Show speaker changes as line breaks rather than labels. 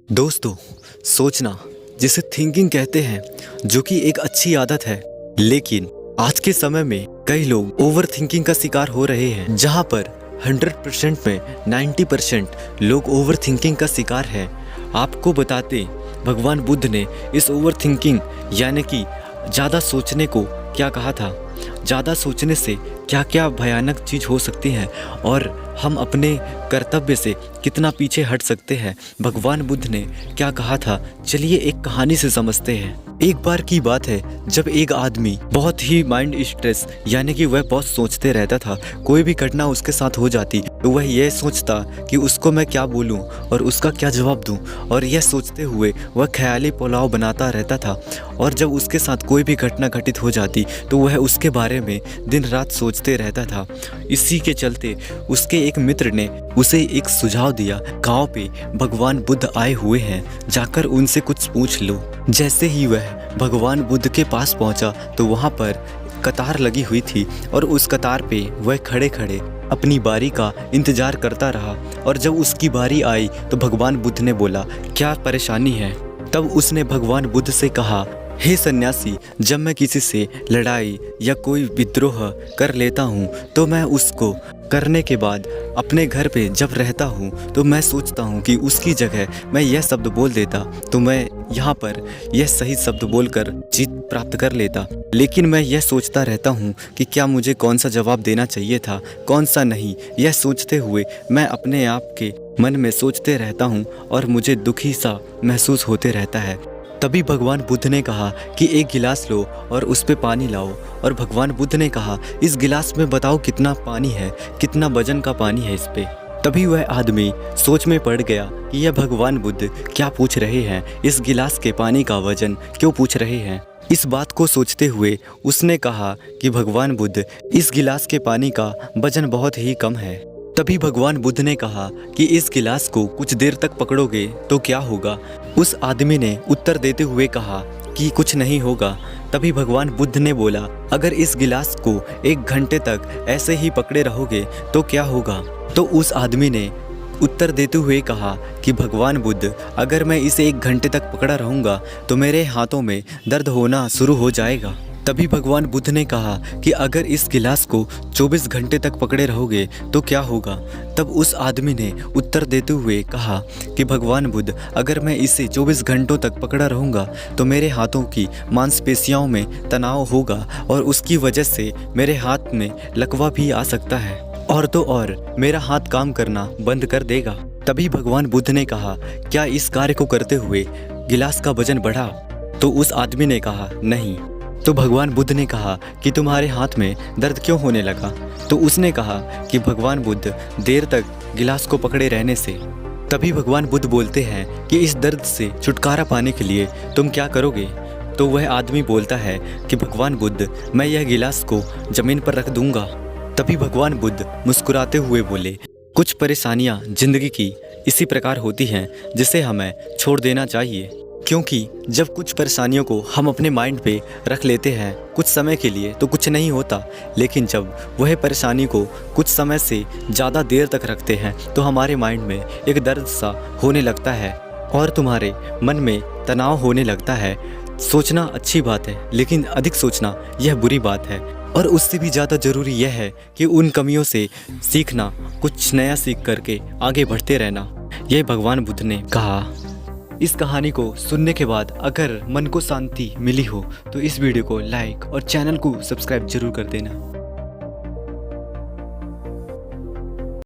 दोस्तों, सोचना जिसे थिंकिंग कहते हैं, जो कि एक अच्छी आदत है, लेकिन आज के समय में कई लोग ओवर थिंकिंग का शिकार हो रहे हैं, जहां पर 100% में 90% लोग ओवर थिंकिंग का शिकार हैं। आपको बताते भगवान बुद्ध ने इस ओवर थिंकिंग यानी कि ज़्यादा सोचने को क्या कहा था। ज़्यादा सोचने से क्या क्या भयानक चीज़ हो सकती है और हम अपने कर्तव्य से कितना पीछे हट सकते हैं। भगवान बुद्ध ने क्या कहा था, चलिए एक कहानी से समझते हैं। एक बार की बात है जब एक आदमी बहुत ही माइंड स्ट्रेस यानी कि वह बहुत सोचते रहता था। कोई भी घटना उसके साथ हो जाती तो वह यह सोचता कि उसको मैं क्या बोलूं और उसका क्या जवाब दूं, और यह सोचते हुए वह ख्याली पुलाव बनाता रहता था। और जब उसके साथ कोई भी घटना घटित हो जाती तो वह उसके बारे में दिन रात सोचते रहता था। इसी के चलते उसके एक मित्र ने उसे एक सुझाव दिया, गांव पे भगवान बुद्ध आए हुए हैं, जाकर उनसे कुछ पूछ लो। जैसे ही वह भगवान बुद्ध के पास पहुंचा तो वहां पर कतार लगी हुई थी और उस कतार पे वह खड़े खड़े अपनी बारी का इंतजार करता रहा। और जब उसकी बारी आई तो भगवान बुद्ध ने बोला, क्या परेशानी है? तब उसने भगवान बुद्ध से कहा, हे सन्यासी, जब मैं किसी से लड़ाई या कोई विद्रोह कर लेता हूँ तो मैं उसको करने के बाद अपने घर पे जब रहता हूँ तो मैं सोचता हूँ कि उसकी जगह मैं यह शब्द बोल देता तो मैं यहाँ पर यह सही शब्द बोलकर जीत प्राप्त कर लेता। लेकिन मैं यह सोचता रहता हूँ कि क्या मुझे कौन सा जवाब देना चाहिए था, कौन सा नहीं। यह सोचते हुए मैं अपने आप के मन में सोचते रहता हूँ और मुझे दुखी सा महसूस होते रहता है। तभी भगवान बुद्ध ने कहा कि एक गिलास लो और उस पे पानी लाओ। और भगवान बुद्ध ने कहा, इस गिलास में बताओ कितना पानी है, कितना वजन का पानी है इस पे। तभी वह आदमी सोच में पड़ गया कि यह भगवान बुद्ध क्या पूछ रहे हैं, इस गिलास के पानी का वजन क्यों पूछ रहे हैं। इस बात को सोचते हुए उसने कहा कि भगवान बुद्ध, इस गिलास के पानी का वजन बहुत ही कम है। तभी भगवान बुद्ध ने कहा कि इस गिलास को कुछ देर तक पकड़ोगे तो क्या होगा। उस आदमी ने उत्तर देते हुए कहा कि कुछ नहीं होगा। तभी भगवान बुद्ध ने बोला, अगर इस गिलास को 1 घंटे तक ऐसे ही पकड़े रहोगे तो क्या होगा। तो उस आदमी ने उत्तर देते हुए कहा कि भगवान बुद्ध, अगर मैं इसे 1 घंटे तक पकड़ा रहूँगा तो मेरे हाथों में दर्द होना शुरू हो जाएगा। तभी भगवान बुद्ध ने कहा कि अगर इस गिलास को 24 घंटे तक पकड़े रहोगे तो क्या होगा। तब उस आदमी ने उत्तर देते हुए कहा कि भगवान बुद्ध, अगर मैं इसे 24 घंटों तक पकड़ा रहूँगा तो मेरे हाथों की मांसपेशियों में तनाव होगा और उसकी वजह से मेरे हाथ में लकवा भी आ सकता है, और तो और मेरा हाथ काम करना बंद कर देगा। तभी भगवान बुद्ध ने कहा, क्या इस कार्य को करते हुए गिलास का वजन बढ़ा? तो उस आदमी ने कहा, नहीं। तो भगवान बुद्ध ने कहा कि तुम्हारे हाथ में दर्द क्यों होने लगा? तो उसने कहा कि भगवान बुद्ध, देर तक गिलास को पकड़े रहने से। तभी भगवान बुद्ध बोलते हैं कि इस दर्द से छुटकारा पाने के लिए तुम क्या करोगे? तो वह आदमी बोलता है कि भगवान बुद्ध, मैं यह गिलास को ज़मीन पर रख दूंगा। तभी भगवान बुद्ध मुस्कुराते हुए बोले, कुछ परेशानियाँ जिंदगी की इसी प्रकार होती हैं जिसे हमें छोड़ देना चाहिए। क्योंकि जब कुछ परेशानियों को हम अपने माइंड पे रख लेते हैं कुछ समय के लिए तो कुछ नहीं होता, लेकिन जब वह परेशानी को कुछ समय से ज़्यादा देर तक रखते हैं तो हमारे माइंड में एक दर्द सा होने लगता है और तुम्हारे मन में तनाव होने लगता है। सोचना अच्छी बात है, लेकिन अधिक सोचना यह बुरी बात है। और उससे भी ज़्यादा ज़रूरी यह है कि उन कमियों से सीखना, कुछ नया सीख करके आगे बढ़ते रहना। यह भगवान बुद्ध ने कहा। इस कहानी को सुनने के बाद अगर मन को शांति मिली हो तो इस वीडियो को लाइक और चैनल को सब्सक्राइब जरूर कर देना।